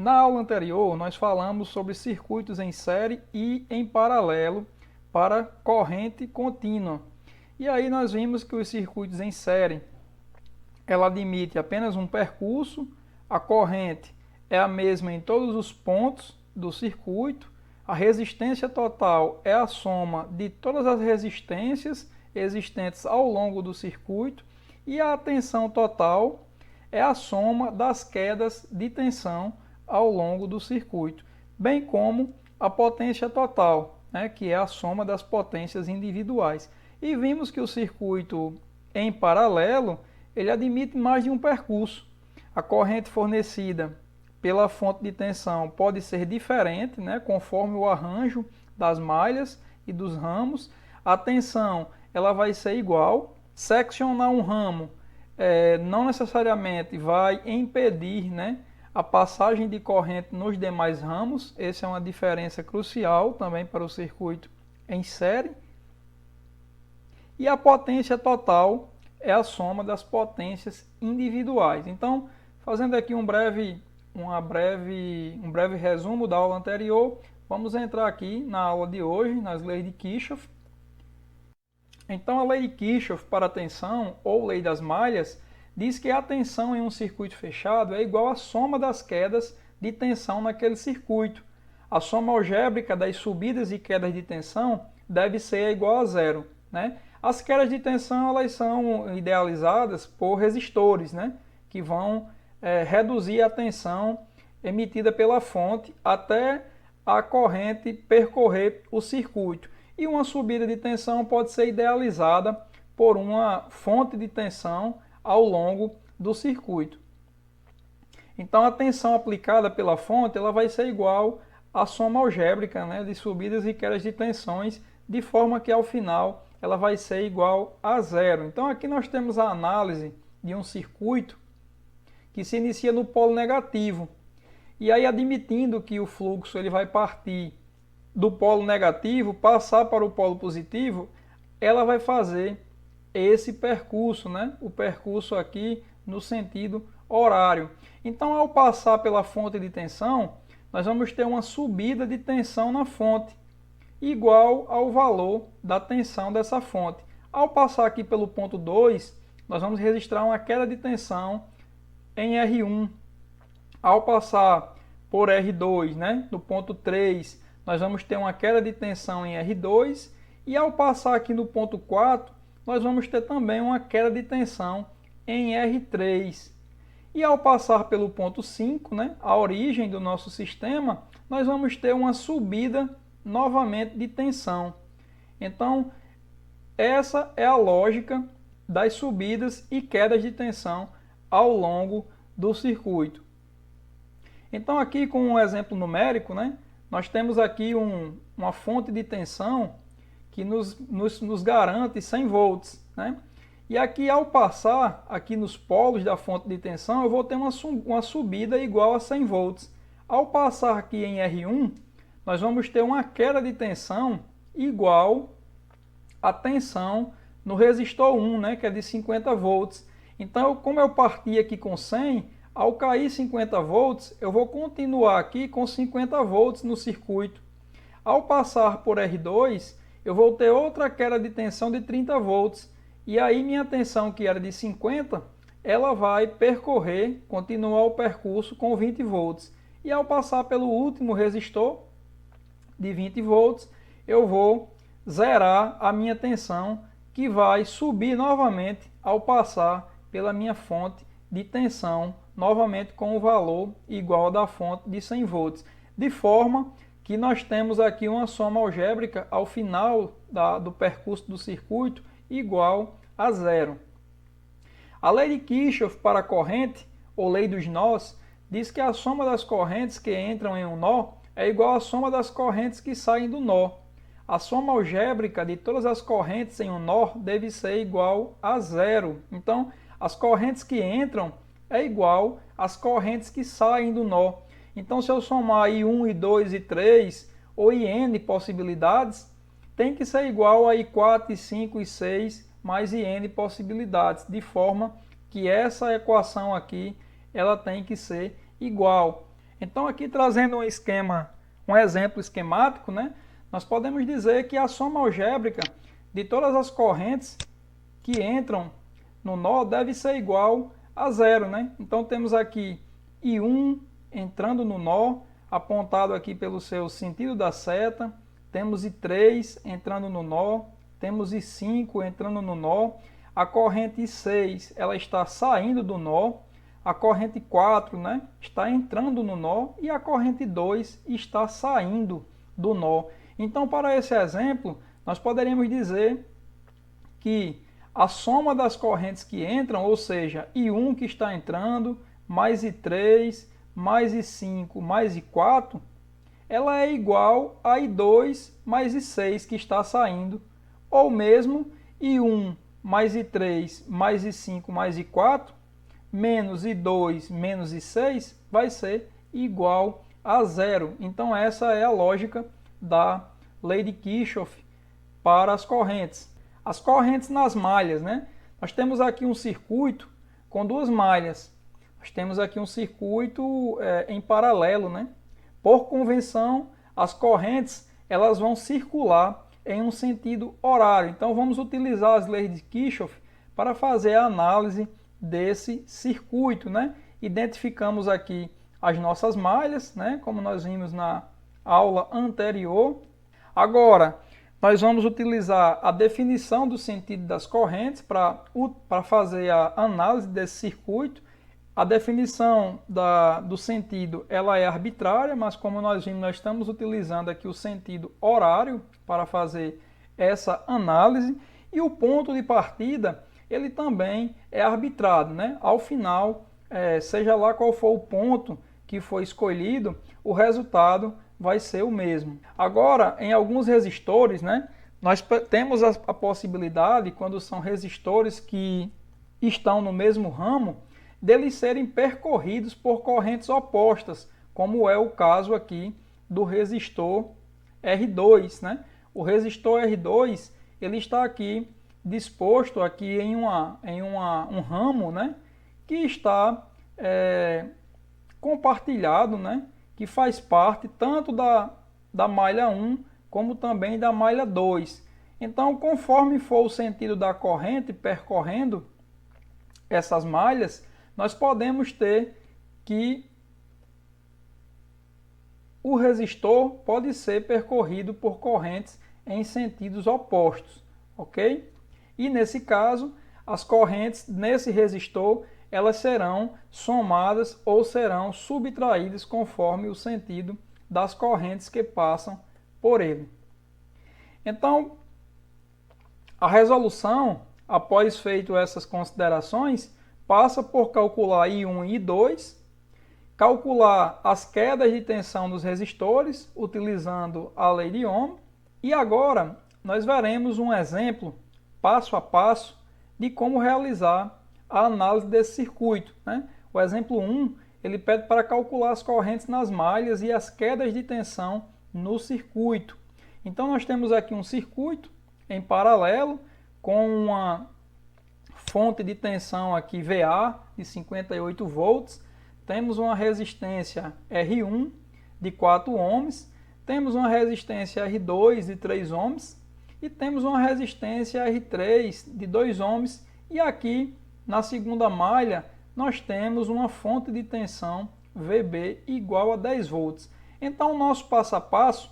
Na aula anterior, nós falamos sobre circuitos em série e em paralelo para corrente contínua. E aí nós vimos que os circuitos em série, ela admite apenas um percurso, a corrente é a mesma em todos os pontos do circuito, a resistência total é a soma de todas as resistências existentes ao longo do circuito e a tensão total é a soma das quedas de tensão ao longo do circuito, bem como a potência total, né, que é a soma das potências individuais. E vimos que o circuito em paralelo, ele admite mais de um percurso. A corrente fornecida pela fonte de tensão pode ser diferente, né, conforme o arranjo das malhas e dos ramos. A tensão ela vai ser igual. Seccionar um ramo não necessariamente vai impedir, né, a passagem de corrente nos demais ramos. Essa é uma diferença crucial também para o circuito em série. E a potência total é a soma das potências individuais. Então, fazendo aqui um breve resumo da aula anterior, vamos entrar aqui na aula de hoje, nas leis de Kirchhoff. Então, a lei de Kirchhoff para a tensão, ou lei das malhas, diz que a tensão em um circuito fechado é igual à soma das quedas de tensão naquele circuito. A soma algébrica das subidas e quedas de tensão deve ser igual a zero, né? As quedas de tensão elas são idealizadas por resistores, né, que vão reduzir a tensão emitida pela fonte até a corrente percorrer o circuito. E uma subida de tensão pode ser idealizada por uma fonte de tensão ao longo do circuito. Então a tensão aplicada pela fonte ela vai ser igual à soma algébrica, né, de subidas e quedas de tensões, de forma que ao final ela vai ser igual a zero. Então aqui nós temos a análise de um circuito que se inicia no polo negativo. E aí admitindo que o fluxo ele vai partir do polo negativo, passar para o polo positivo, ela vai fazer esse percurso, né? O percurso aqui no sentido horário. Então ao passar pela fonte de tensão, nós vamos ter uma subida de tensão na fonte, igual ao valor da tensão dessa fonte. Ao passar aqui pelo ponto 2, nós vamos registrar uma queda de tensão em R1. Ao passar por R2, né, no ponto 3, nós vamos ter uma queda de tensão em R2. E ao passar aqui no ponto 4, nós vamos ter também uma queda de tensão em R3. E ao passar pelo ponto 5, né, a origem do nosso sistema, nós vamos ter uma subida novamente de tensão. Então, essa é a lógica das subidas e quedas de tensão ao longo do circuito. Então, aqui com um exemplo numérico, né, nós temos aqui uma fonte de tensão que nos garante 100 volts. Né? E aqui, ao passar aqui nos polos da fonte de tensão, eu vou ter uma subida igual a 100 volts. Ao passar aqui em R1, nós vamos ter uma queda de tensão igual à tensão no resistor 1, né, que é de 50 volts. Então, como eu parti aqui com 100, ao cair 50 volts, eu vou continuar aqui com 50 volts no circuito. Ao passar por R2, eu vou ter outra queda de tensão de 30 volts. E aí minha tensão, que era de 50, ela vai percorrer, continuar o percurso com 20 volts. E ao passar pelo último resistor, de 20 volts, eu vou zerar a minha tensão, que vai subir novamente ao passar pela minha fonte de tensão, novamente com o valor igual ao da fonte de 100 volts. De forma que nós temos aqui uma soma algébrica ao final do percurso do circuito igual a zero. A lei de Kirchhoff para a corrente, ou lei dos nós, diz que a soma das correntes que entram em um nó é igual à soma das correntes que saem do nó. A soma algébrica de todas as correntes em um nó deve ser igual a zero. Então, as correntes que entram é igual às correntes que saem do nó. Então, se eu somar I1, I2, I3 ou IN possibilidades, tem que ser igual a I4, I5, I6 mais IN possibilidades, de forma que essa equação aqui ela tem que ser igual. Então aqui trazendo um exemplo esquemático, né, nós podemos dizer que a soma algébrica de todas as correntes que entram no nó deve ser igual a zero, né? Então temos aqui I1 entrando no nó, apontado aqui pelo seu sentido da seta, temos I3 entrando no nó, temos I5 entrando no nó, a corrente I6 ela está saindo do nó, a corrente 4, né, está entrando no nó e a corrente 2 está saindo do nó. Então, para esse exemplo, nós poderíamos dizer que a soma das correntes que entram, ou seja, I1 que está entrando, mais I3, mais I5, mais I4, ela é igual a I2 mais I6 que está saindo, ou mesmo I1 mais I3 mais I5 mais I4, menos I2 menos I6 vai ser igual a zero. Então essa é a lógica da lei de Kirchhoff para as correntes. As correntes nas malhas, né? Nós temos aqui um circuito com duas malhas. Nós temos aqui um circuito em paralelo, né? Por convenção, as correntes elas vão circular em um sentido horário. Então vamos utilizar as leis de Kirchhoff para fazer a análise desse circuito, né? Identificamos aqui as nossas malhas, né? Como nós vimos na aula anterior. Agora, nós vamos utilizar a definição do sentido das correntes para fazer a análise desse circuito. A definição do sentido ela é arbitrária, mas como nós vimos, nós estamos utilizando aqui o sentido horário para fazer essa análise. E o ponto de partida ele também é arbitrado, né? Ao final, seja lá qual for o ponto que for escolhido, o resultado vai ser o mesmo. Agora, em alguns resistores, né, nós temos a possibilidade, quando são resistores que estão no mesmo ramo, deles serem percorridos por correntes opostas, como é o caso aqui do resistor R2, né? O resistor R2 ele está aqui disposto aqui em um ramo, né, que está compartilhado, né, que faz parte tanto da malha 1 como também da malha 2. Então, conforme for o sentido da corrente percorrendo essas malhas, nós podemos ter que o resistor pode ser percorrido por correntes em sentidos opostos, ok? E nesse caso, as correntes nesse resistor, elas serão somadas ou serão subtraídas conforme o sentido das correntes que passam por ele. Então, a resolução, após feito essas considerações, passa por calcular I1 e I2, calcular as quedas de tensão dos resistores, utilizando a lei de Ohm. E agora, nós veremos um exemplo passo a passo de como realizar a análise desse circuito, né? O exemplo 1, ele pede para calcular as correntes nas malhas e as quedas de tensão no circuito. Então nós temos aqui um circuito em paralelo com uma fonte de tensão aqui VA de 58 volts, temos uma resistência R1 de 4 ohms, temos uma resistência R2 de 3 ohms, e temos uma resistência R3 de 2 ohms e aqui na segunda malha nós temos uma fonte de tensão VB igual a 10 volts. Então o nosso passo a passo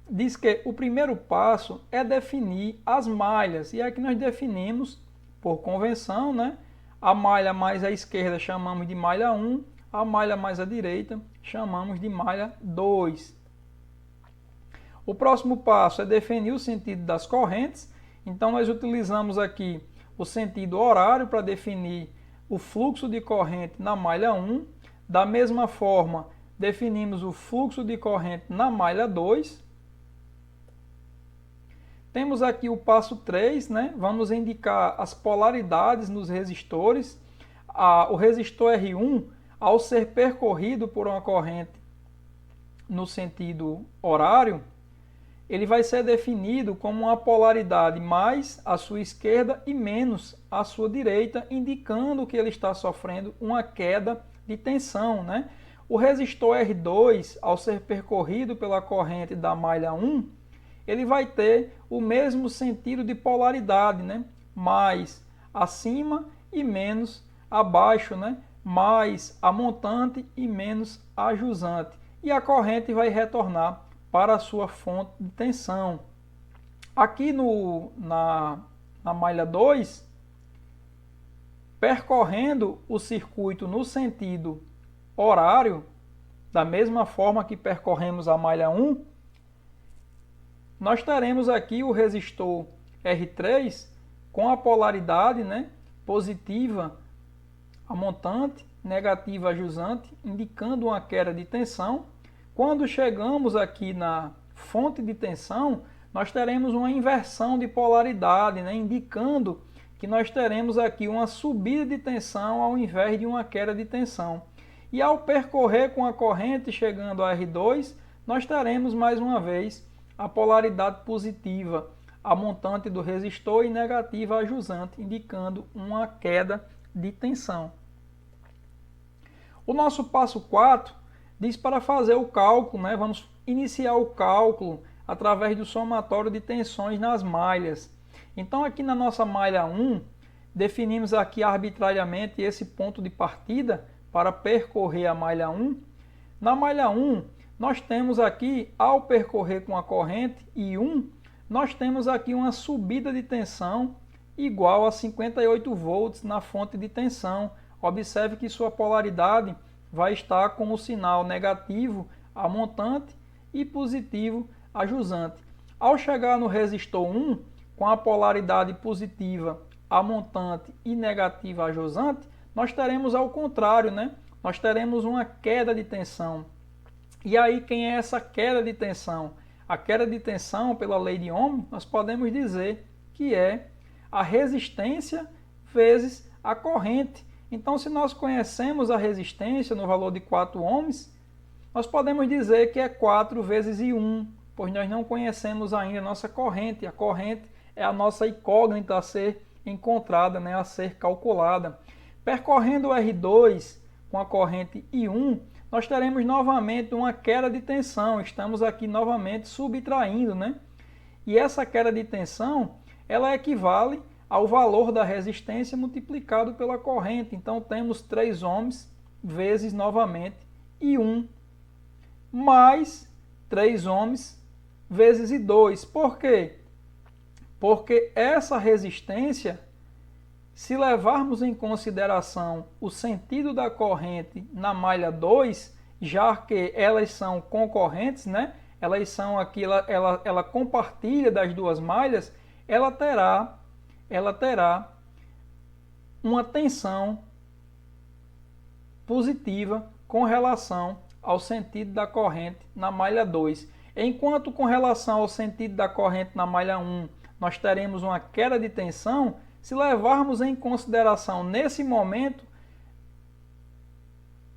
diz que o primeiro passo é definir as malhas e aqui nós definimos por convenção, né? A malha mais à esquerda chamamos de malha 1, a malha mais à direita chamamos de malha 2. O próximo passo é definir o sentido das correntes. Então, nós utilizamos aqui o sentido horário para definir o fluxo de corrente na malha 1. Da mesma forma, definimos o fluxo de corrente na malha 2. Temos aqui o passo 3, né? Vamos indicar as polaridades nos resistores. O resistor R1, ao ser percorrido por uma corrente no sentido horário, ele vai ser definido como uma polaridade mais à sua esquerda e menos à sua direita, indicando que ele está sofrendo uma queda de tensão, né? o resistor R2, ao ser percorrido pela corrente da malha 1, ele vai ter o mesmo sentido de polaridade, né? Mais acima e menos abaixo, né? Mais a montante e menos a jusante. E a corrente vai retornar para a sua fonte de tensão. Aqui na malha 2, percorrendo o circuito no sentido horário, da mesma forma que percorremos a malha 1, nós teremos aqui o resistor R3 com a polaridade, né, positiva a montante, negativa a jusante, indicando uma queda de tensão. Quando chegamos aqui na fonte de tensão, nós teremos uma inversão de polaridade, né, indicando que nós teremos aqui uma subida de tensão ao invés de uma queda de tensão. E ao percorrer com a corrente chegando a R2, nós teremos mais uma vez a polaridade positiva a montante do resistor e negativa a jusante, indicando uma queda de tensão. O nosso passo 4 diz para fazer o cálculo, né? Vamos iniciar o cálculo através do somatório de tensões nas malhas. Então aqui na nossa malha 1, definimos aqui arbitrariamente esse ponto de partida para percorrer a malha 1. Na malha 1, nós temos aqui, ao percorrer com a corrente I1, nós temos aqui uma subida de tensão igual a 58 volts na fonte de tensão. Observe que sua polaridade vai estar com o sinal negativo a montante e positivo a jusante. Ao chegar no resistor 1, com a polaridade positiva a montante e negativa a jusante, nós teremos ao contrário, né? Nós teremos uma queda de tensão. E aí, quem é essa queda de tensão? A queda de tensão, pela lei de Ohm, nós podemos dizer que é a resistência vezes a corrente. Então, se nós conhecemos a resistência no valor de 4 ohms, nós podemos dizer que é 4 vezes I1, pois nós não conhecemos ainda a nossa corrente. A corrente é a nossa incógnita a ser encontrada, né, a ser calculada. Percorrendo o R2 com a corrente I1, nós teremos novamente uma queda de tensão. Estamos aqui novamente subtraindo, né? E essa queda de tensão, ela equivale ao valor da resistência multiplicado pela corrente. Então temos 3 ohms vezes novamente I1 mais 3 ohms vezes I2. Por quê? Porque essa resistência, se levarmos em consideração o sentido da corrente na malha 2, já que elas são concorrentes, né? Elas são aqui, ela compartilha das duas malhas, ela terá uma tensão positiva com relação ao sentido da corrente na malha 2. Enquanto com relação ao sentido da corrente na malha 1, nós teremos uma queda de tensão, se levarmos em consideração nesse momento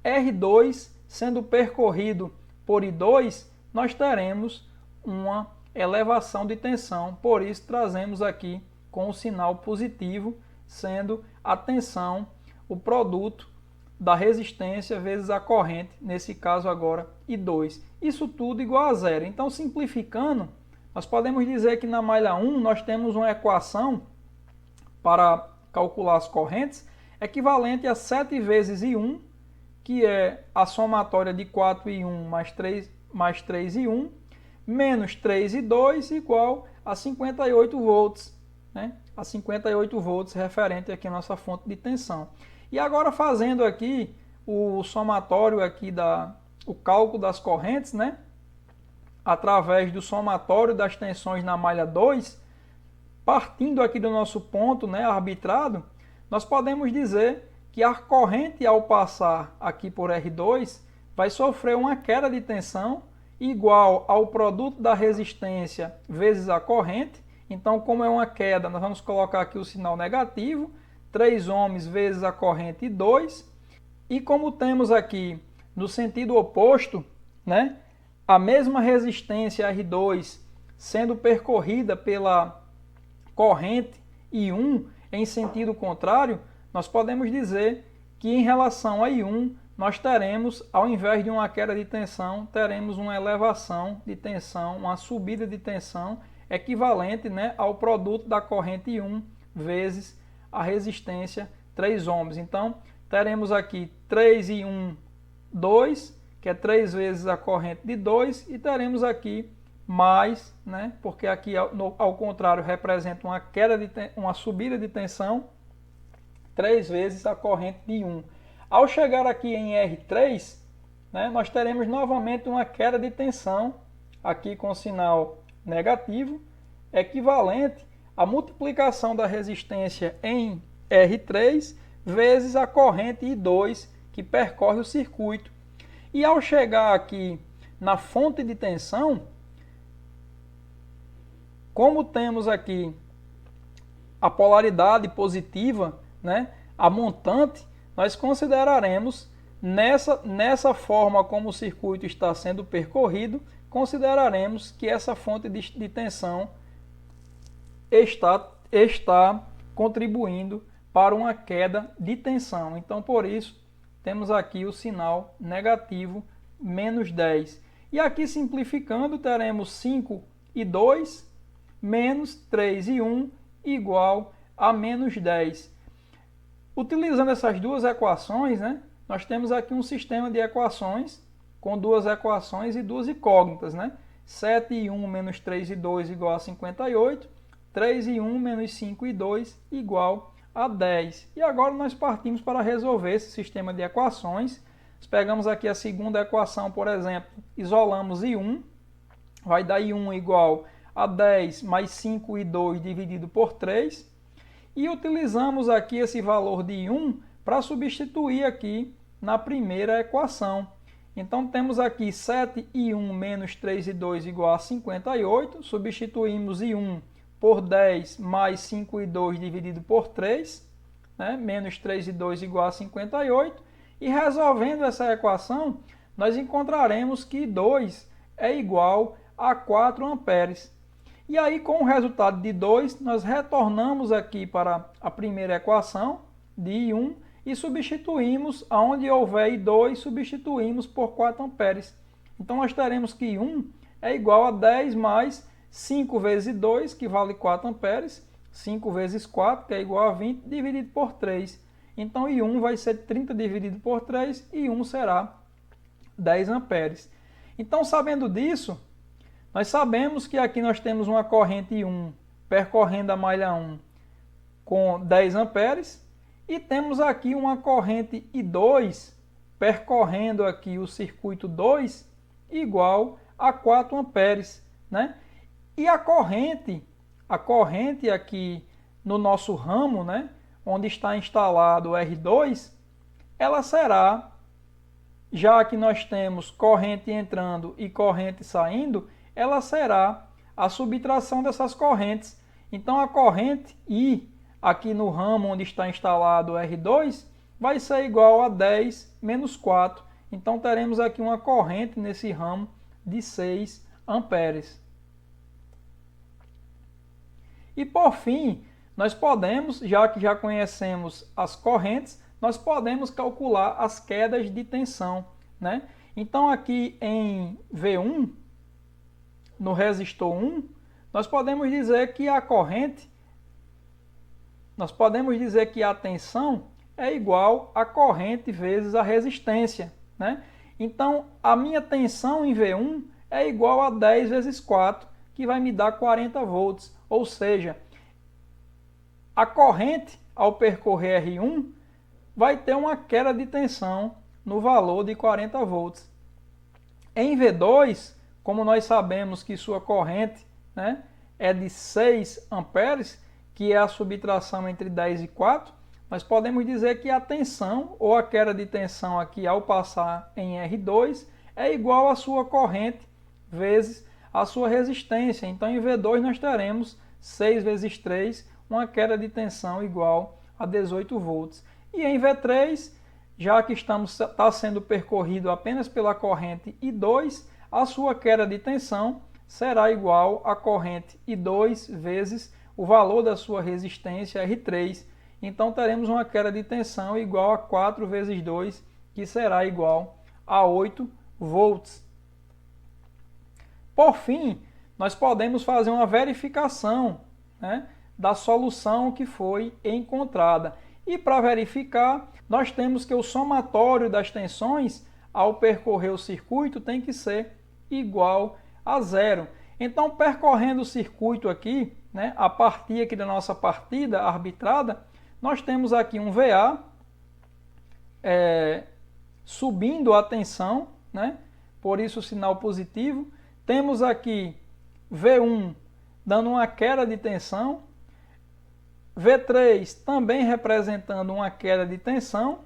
R2 sendo percorrido por I2, nós teremos uma elevação de tensão. Por isso trazemos aqui com o sinal positivo, sendo a tensão o produto da resistência vezes a corrente, nesse caso agora I2. Isso tudo igual a zero. Então, simplificando, nós podemos dizer que na malha 1 nós temos uma equação para calcular as correntes equivalente a 7 vezes I1, que é a somatória de 4I1 mais 3I1, menos 3I2 igual a 58 volts, né? A 58 volts referente aqui à nossa fonte de tensão. E agora fazendo aqui o somatório aqui o cálculo das correntes, né? Através do somatório das tensões na malha 2, partindo aqui do nosso ponto, né, arbitrado, nós podemos dizer que a corrente, ao passar aqui por R2, vai sofrer uma queda de tensão igual ao produto da resistência vezes a corrente. Então, como é uma queda, nós vamos colocar aqui o sinal negativo, 3 ohms vezes a corrente 2. E como temos aqui no sentido oposto, né, a mesma resistência R2 sendo percorrida pela corrente I1 em sentido contrário, nós podemos dizer que em relação a I1 nós teremos, ao invés de uma queda de tensão, teremos uma elevação de tensão, uma subida de tensão equivalente, né, ao produto da corrente I vezes a resistência 3 ohms. Então, teremos aqui 3 e 1, 2, que é 3 vezes a corrente de 2, e teremos aqui mais, né, porque aqui ao contrário representa uma subida de tensão, 3 vezes a corrente de 1. Ao chegar aqui em R3, né, nós teremos novamente uma queda de tensão, aqui com sinal negativo, equivalente à multiplicação da resistência em R3 vezes a corrente I2 que percorre o circuito. E ao chegar aqui na fonte de tensão, como temos aqui a polaridade positiva, né, a montante, nós consideraremos, nessa forma como o circuito está sendo percorrido, consideraremos que essa fonte de tensão está contribuindo para uma queda de tensão. Então, por isso, temos aqui o sinal negativo, menos 10. E aqui, simplificando, teremos 5 e 2, menos 3 e 1, igual a menos 10. Utilizando essas duas equações, né, nós temos aqui um sistema de equações com duas equações e duas incógnitas, né? 7 e 1 menos 3 e 2 igual a 58, 3 e 1 menos 5 e 2 igual a 10. E agora nós partimos para resolver esse sistema de equações. Nós pegamos aqui a segunda equação, por exemplo, isolamos I1, vai dar I1 igual a 10 mais 5 e 2 dividido por 3. E utilizamos aqui esse valor de I1 para substituir aqui na primeira equação. Então temos aqui 7 e 1 menos 3 e 2 igual a 58. Substituímos I1 por 10 mais 5 e 2 dividido por 3. Né? Menos 3 e 2 igual a 58. E resolvendo essa equação, nós encontraremos que 2 é igual a 4 amperes. E aí, com o resultado de 2, nós retornamos aqui para a primeira equação de I1 e substituímos, aonde houver I2, substituímos por 4 amperes. Então, nós teremos que I1 é igual a 10 mais 5 vezes 2, que vale 4 amperes, 5 vezes 4, que é igual a 20, dividido por 3. Então, I1 vai ser 30 dividido por 3, e I1 será 10 amperes. Então, sabendo disso, nós sabemos que aqui nós temos uma corrente I1 percorrendo a malha 1 com 10 amperes e temos aqui uma corrente I2 percorrendo aqui o circuito 2 igual a 4 amperes, né? E a corrente aqui no nosso ramo, né, onde está instalado o R2, ela será, já que nós temos corrente entrando e corrente saindo, ela será a subtração dessas correntes. Então, a corrente I, aqui no ramo onde está instalado o R2, vai ser igual a 10 menos 4. Então, teremos aqui uma corrente nesse ramo de 6 amperes. E, por fim, nós podemos, já que já conhecemos as correntes, nós podemos calcular as quedas de tensão, né? Então, aqui em V1, no resistor 1, nós podemos dizer que a corrente, nós podemos dizer que a tensão é igual a corrente vezes a resistência, né? Então, a minha tensão em V1 é igual a 10 vezes 4, que vai me dar 40 volts. Ou seja, a corrente, ao percorrer R1, vai ter uma queda de tensão no valor de 40 volts. Em V2, como nós sabemos que sua corrente, né, é de 6 amperes, que é a subtração entre 10 e 4, nós podemos dizer que a tensão, ou a queda de tensão aqui ao passar em R2, é igual à sua corrente vezes a sua resistência. Então, em V2 nós teremos 6 vezes 3, uma queda de tensão igual a 18 volts. E em V3, já que está sendo percorrido apenas pela corrente I2, a sua queda de tensão será igual à corrente I2 vezes o valor da sua resistência R3. Então, teremos uma queda de tensão igual a 4 vezes 2, que será igual a 8 volts. Por fim, nós podemos fazer uma verificação, né, da solução que foi encontrada. E para verificar, nós temos que o somatório das tensões ao percorrer o circuito tem que ser igual a zero. Então, percorrendo o circuito aqui, né, a partir aqui da nossa partida arbitrada, nós temos aqui um VA subindo a tensão, né, por isso o sinal positivo. Temos aqui V1 dando uma queda de tensão, V3 também representando uma queda de tensão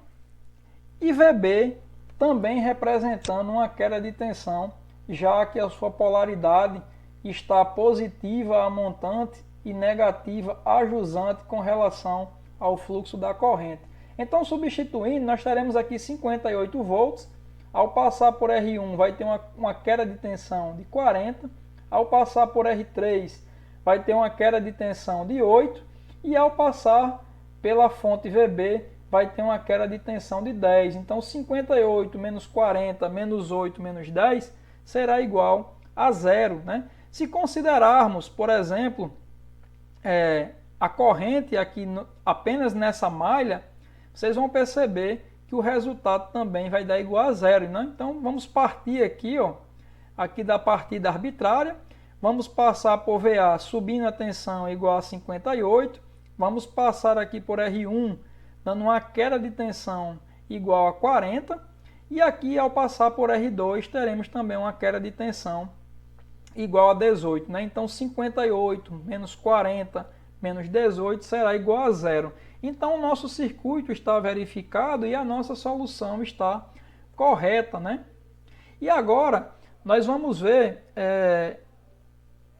e VB também representando uma queda de tensão, já que a sua polaridade está positiva a montante e negativa a jusante com relação ao fluxo da corrente. Então, substituindo, nós teremos aqui 58 volts. Ao passar por R1 vai ter uma queda de tensão de 40, ao passar por R3 vai ter uma queda de tensão de 8 e ao passar pela fonte VB vai ter uma queda de tensão de 10. Então 58 menos 40 menos 8 menos 10 será igual a zero, né? Se considerarmos, por exemplo, a corrente aqui apenas nessa malha, vocês vão perceber que o resultado também vai dar igual a zero, né? Então vamos partir aqui, ó, aqui da partida arbitrária, vamos passar por VA subindo a tensão igual a 58, vamos passar aqui por R1 dando uma queda de tensão igual a 40, e aqui ao passar por R2 teremos também uma queda de tensão igual a 18, né? Então 58 menos 40 menos 18 será igual a zero. Então o nosso circuito está verificado e a nossa solução está correta, né? E agora nós vamos ver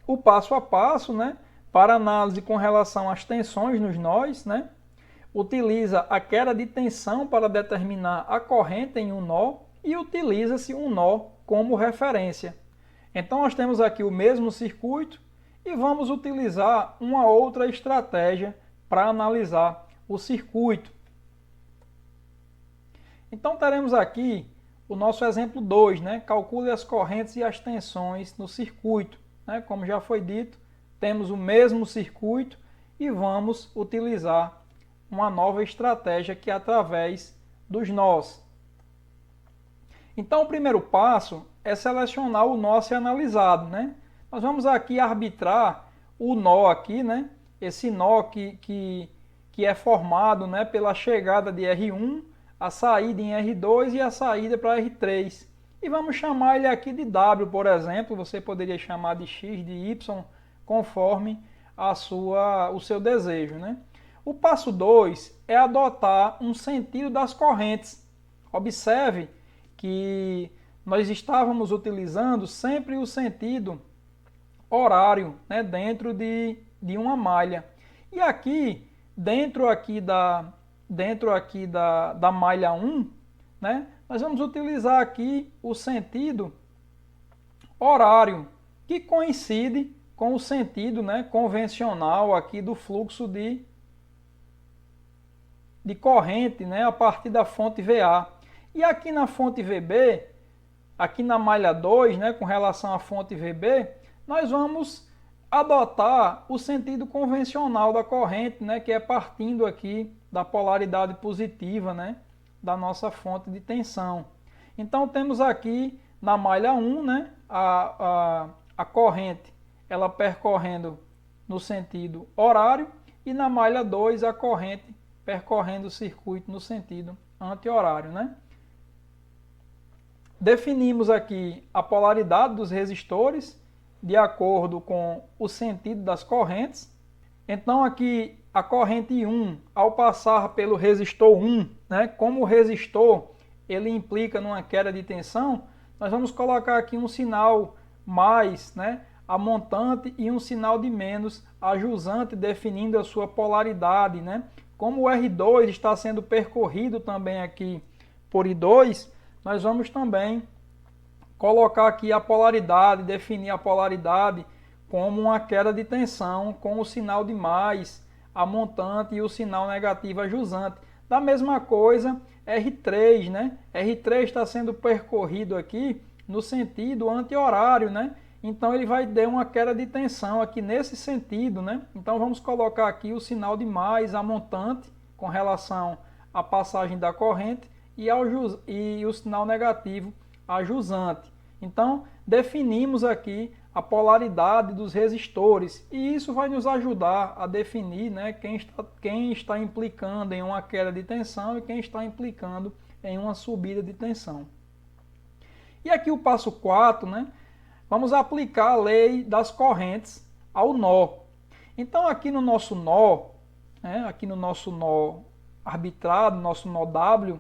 o passo a passo, né, para análise com relação às tensões nos nós, né? Utiliza a queda de tensão para determinar a corrente em um nó e utiliza-se um nó como referência. Então nós temos aqui o mesmo circuito e vamos utilizar uma outra estratégia para analisar o circuito. Então teremos aqui o nosso exemplo 2, né? Calcule as correntes e as tensões no circuito, né? Como já foi dito, temos o mesmo circuito e vamos utilizar uma nova estratégia que é através dos nós. Então o primeiro passo é selecionar o nó a ser analisado, né? Nós vamos aqui arbitrar o nó aqui, né? Esse nó que é formado, né, pela chegada de R1, a saída em R2 e a saída para R3. E vamos chamar ele aqui de W, por exemplo. Você poderia chamar de X, de Y, conforme o seu desejo, né? O passo 2 é adotar um sentido das correntes. Observe que nós estávamos utilizando sempre o sentido horário, né, dentro de uma malha. E aqui, dentro aqui da malha 1, né, nós vamos utilizar aqui o sentido horário, que coincide com o sentido, né, convencional aqui do fluxo de corrente, né, a partir da fonte VA. E aqui na fonte VB, aqui na malha 2, né, com relação à fonte VB, nós vamos adotar o sentido convencional da corrente, né, que é partindo aqui da polaridade positiva, né, da nossa fonte de tensão. Então temos aqui na malha 1, né, a corrente ela percorrendo no sentido horário e na malha 2 a corrente percorrendo o circuito no sentido anti-horário, né? Definimos aqui a polaridade dos resistores de acordo com o sentido das correntes. Então aqui a corrente 1, ao passar pelo resistor 1, né, como o resistor ele implica numa queda de tensão, nós vamos colocar aqui um sinal mais, né, a montante e um sinal de menos a jusante, definindo a sua polaridade, né? Como o R2 está sendo percorrido também aqui por I2, nós vamos também colocar aqui a polaridade, definir a polaridade como uma queda de tensão com o sinal de mais, a montante e o sinal negativo a jusante. Da mesma coisa, R3, né? R3 está sendo percorrido aqui no sentido anti-horário, né? Então ele vai ter uma queda de tensão aqui nesse sentido, né? Então vamos colocar aqui o sinal de mais a montante com relação à passagem da corrente e o sinal negativo a jusante. Então definimos aqui a polaridade dos resistores e isso vai nos ajudar a definir, né, quem está implicando em uma queda de tensão e quem está implicando em uma subida de tensão. E aqui o passo 4, né, vamos aplicar a lei das correntes ao nó. Então aqui no nosso nó, né, aqui no nosso nó arbitrado, nosso nó W,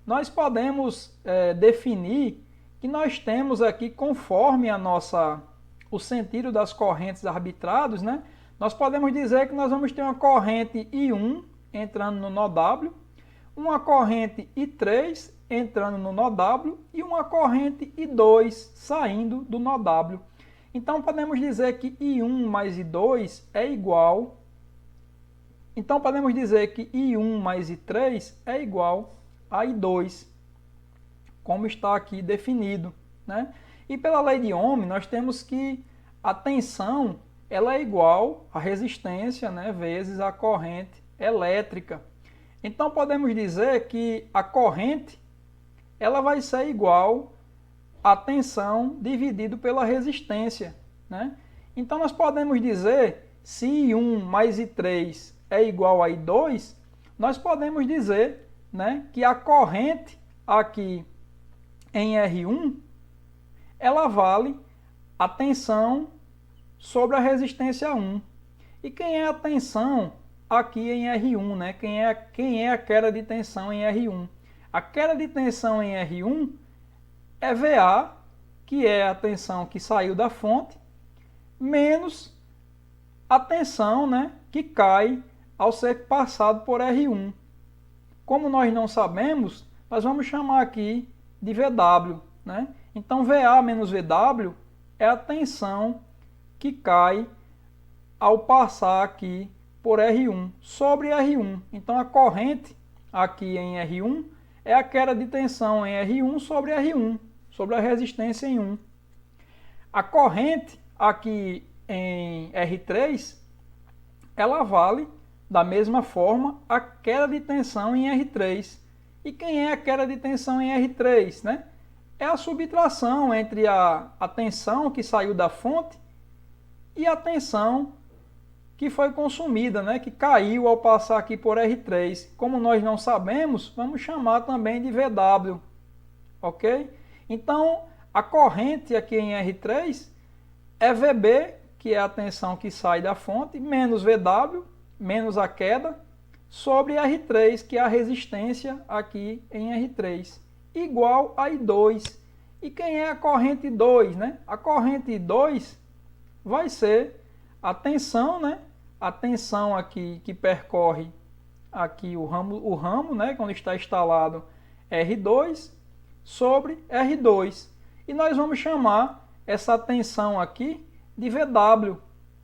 nós podemos definir que nós temos aqui, conforme o sentido das correntes arbitrados, né? Nós podemos dizer que nós vamos ter uma corrente I1 entrando no nó W, uma corrente I3 entrando no nó W e uma corrente I2 saindo do nó W. Então podemos dizer que I1 mais I2 é igual. Então podemos dizer que I1 mais I3 é igual a I2, como está aqui definido, né? E pela lei de Ohm, nós temos que a tensão ela é igual à resistência, né, vezes a corrente elétrica. Então podemos dizer que a corrente ela vai ser igual à tensão dividido pela resistência, né? Então nós podemos dizer, se I1 mais I3 é igual a I2, nós podemos dizer, né, que a corrente aqui em R1 ela vale a tensão sobre a resistência 1. E quem é a tensão aqui em R1, né? Quem é a queda de tensão em R1? A queda de tensão em R1 é VA, que é a tensão que saiu da fonte, menos a tensão, né, que cai ao ser passado por R1. Como nós não sabemos, nós vamos chamar aqui de VW, né? Então VA menos VW é a tensão que cai ao passar aqui por R1 sobre R1. Então a corrente aqui em R1 é a queda de tensão em R1, sobre a resistência em 1. A corrente aqui em R3, ela vale da mesma forma a queda de tensão em R3. E quem é a queda de tensão em R3, né? É a subtração entre a tensão que saiu da fonte e a tensão que foi consumida, né? Que caiu ao passar aqui por R3. Como nós não sabemos, vamos chamar também de VW, ok? Então, a corrente aqui em R3 é VB, que é a tensão que sai da fonte, menos VW, menos a queda, sobre R3, que é a resistência aqui em R3, igual a I2. E quem é a corrente 2, né? A corrente 2 vai ser a tensão, né? A tensão aqui que percorre aqui o ramo, né? Quando está instalado R2 sobre R2. E nós vamos chamar essa tensão aqui de VW,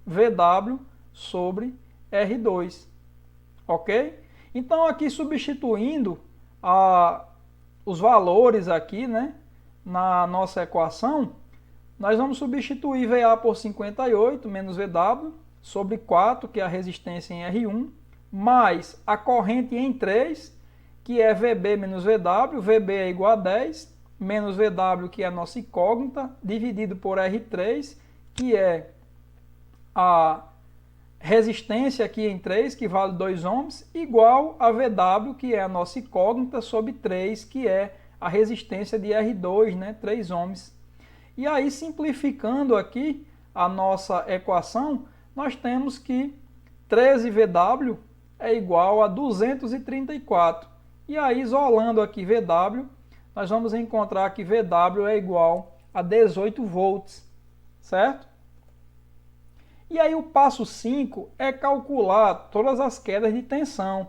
VW sobre R2, ok? Então aqui substituindo os valores aqui, né, na nossa equação, nós vamos substituir VA por 58 menos VW sobre 4, que é a resistência em R1, mais a corrente em 3, que é VB menos VW, VB é igual a 10, menos VW, que é a nossa incógnita, dividido por R3, que é a resistência aqui em 3, que vale 2 ohms, igual a VW, que é a nossa incógnita, sobre 3, que é a resistência de R2, né, 3 ohms. E aí, simplificando aqui a nossa equação, nós temos que 13VW é igual a 234. E aí, isolando aqui VW, nós vamos encontrar que VW é igual a 18 volts, certo? E aí o passo 5 é calcular todas as quedas de tensão.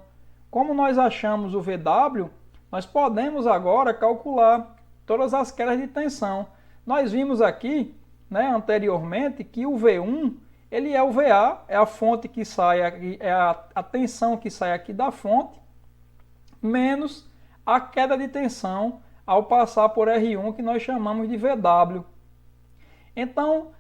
Como nós achamos o VW, nós podemos agora calcular todas as quedas de tensão. Nós vimos aqui, né, anteriormente, que o V1 ele é o VA, é a fonte que sai, é a tensão que sai aqui da fonte, menos a queda de tensão ao passar por R1, que nós chamamos de VW. Então,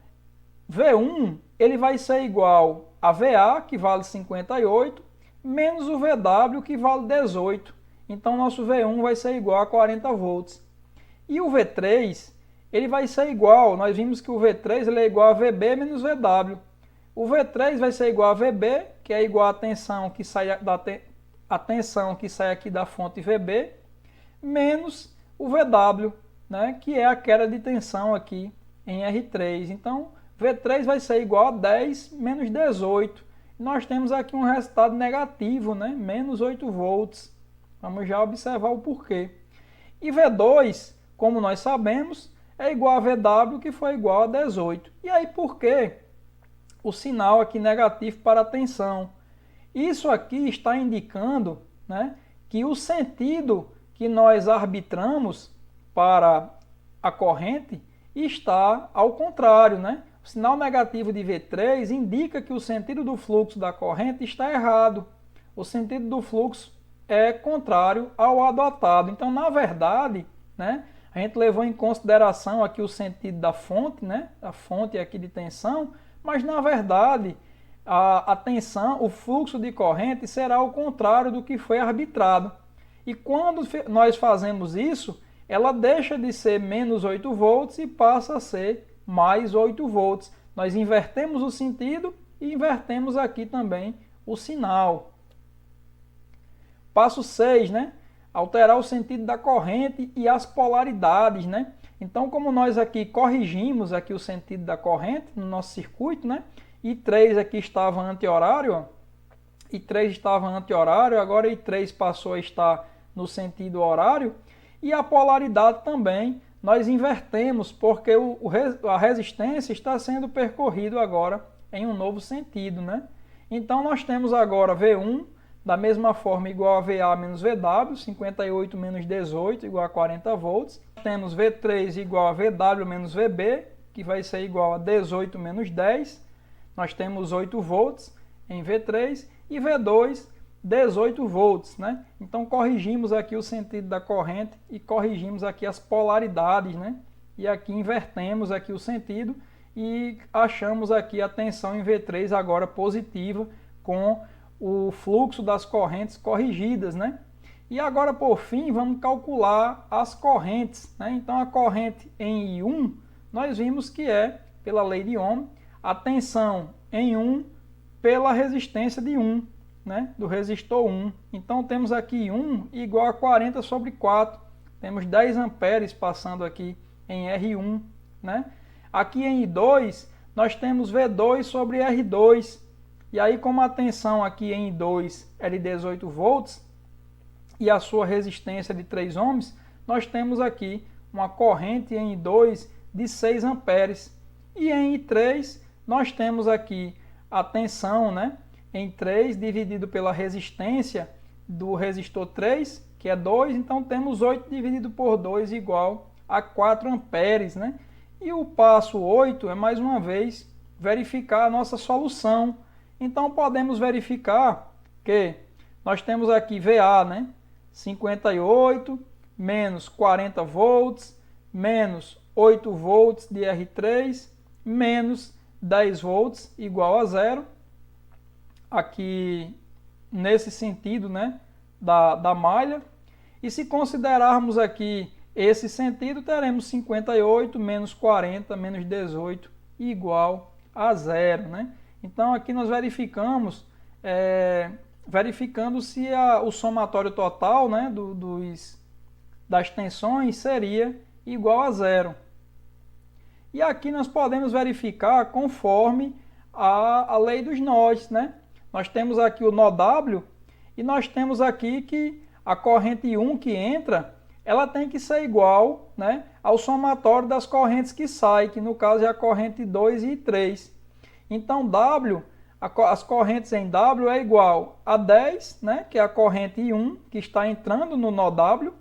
V1 ele vai ser igual a VA, que vale 58, menos o VW, que vale 18. Então, nosso V1 vai ser igual a 40 volts. E o V3, ele vai ser igual, nós vimos que o V3 ele é igual a VB menos VW. O V3 vai ser igual a VB, que é igual à tensão que sai aqui da fonte VB, menos o VW, né, que é a queda de tensão aqui em R3. Então, V3 vai ser igual a 10 menos 18. Nós temos aqui um resultado negativo, né, menos 8 volts. Vamos já observar o porquê. E V2, como nós sabemos, é igual a VW, que foi igual a 18. E aí, por que o sinal aqui negativo para a tensão? Isso aqui está indicando, né, que o sentido que nós arbitramos para a corrente está ao contrário, né? O sinal negativo de V3 indica que o sentido do fluxo da corrente está errado. O sentido do fluxo é contrário ao adotado. Então, na verdade, né, a gente levou em consideração aqui o sentido da fonte, né, a fonte aqui de tensão, mas na verdade a tensão, o fluxo de corrente será o contrário do que foi arbitrado. E quando nós fazemos isso, ela deixa de ser menos 8 volts e passa a ser mais 8 volts. Nós invertemos o sentido e invertemos aqui também o sinal. Passo 6, né? Alterar o sentido da corrente e as polaridades, né? Então, como nós aqui corrigimos aqui o sentido da corrente no nosso circuito, né? I3 aqui estava anti-horário, ó. I3 estava anti-horário, agora I3 passou a estar no sentido horário. E a polaridade também nós invertemos, porque a resistência está sendo percorrido agora em um novo sentido, né? Então, nós temos agora V1, da mesma forma, igual a VA menos VW, 58 menos 18, igual a 40 volts. Temos V3 igual a VW menos VB, que vai ser igual a 18 menos 10. Nós temos 8 volts em V3 e V2, 18 volts, né? Então, corrigimos aqui o sentido da corrente e corrigimos aqui as polaridades, né? E aqui invertemos aqui o sentido e achamos aqui a tensão em V3 agora positiva com o fluxo das correntes corrigidas, né? E agora, por fim, vamos calcular as correntes, né? Então, a corrente em I1, nós vimos que é, pela lei de Ohm, a tensão em 1 pela resistência de 1, né? Do resistor 1. Então, temos aqui 1 igual a 40 sobre 4. Temos 10 amperes passando aqui em R1, né? Aqui em I2, nós temos V2 sobre R2. E aí, como a tensão aqui em I2 é de 18 volts e a sua resistência de 3 ohms, nós temos aqui uma corrente em I2 de 6 amperes. E em I3, nós temos aqui a tensão, né, em 3 dividido pela resistência do resistor 3, que é 2, então temos 8 dividido por 2 igual a 4 amperes, né? E o passo 8 é, mais uma vez, verificar a nossa solução. Então, podemos verificar que nós temos aqui VA, né? 58 menos 40 volts, menos 8 volts de R3, menos 10 volts, igual a zero. Aqui, nesse sentido, né? Da malha. E se considerarmos aqui esse sentido, teremos 58 menos 40 menos 18 igual a zero, né? Então, aqui nós verificamos, verificando se o somatório total, né, das tensões seria igual a zero. E aqui nós podemos verificar conforme a lei dos nós, né? Nós temos aqui o nó W e nós temos aqui que a corrente 1 que entra, ela tem que ser igual, né, ao somatório das correntes que saem, que no caso é a corrente 2 e 3. Então, as correntes em W é igual a 10, né, que é a corrente I1, que está entrando no nó W,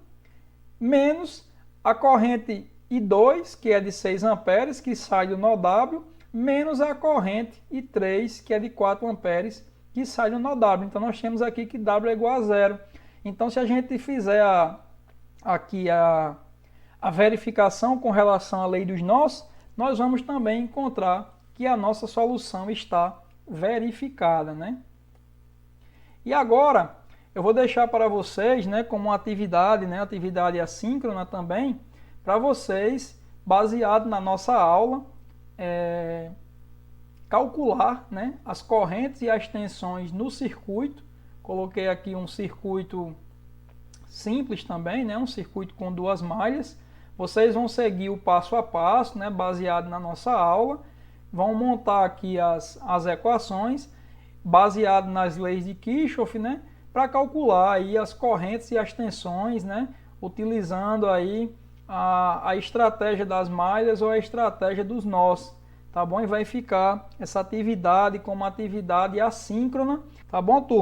menos a corrente I2, que é de 6 amperes, que sai do nó W, menos a corrente I3, que é de 4 amperes, que sai do nó W. Então, nós temos aqui que W é igual a zero. Então, se a gente fizer aqui a verificação com relação à lei dos nós, nós vamos também encontrar que a nossa solução está verificada, né? E agora, eu vou deixar para vocês, né, como uma atividade, né, atividade assíncrona também, para vocês, baseado na nossa aula, calcular, né, as correntes e as tensões no circuito. Coloquei aqui um circuito simples também, né, um circuito com duas malhas. Vocês vão seguir o passo a passo, né, baseado na nossa aula. Vão montar aqui as equações, baseado nas leis de Kirchhoff, né, para calcular aí as correntes e as tensões, né, utilizando aí a estratégia das malhas ou a estratégia dos nós, tá bom? E vai ficar essa atividade como atividade assíncrona, tá bom, turma?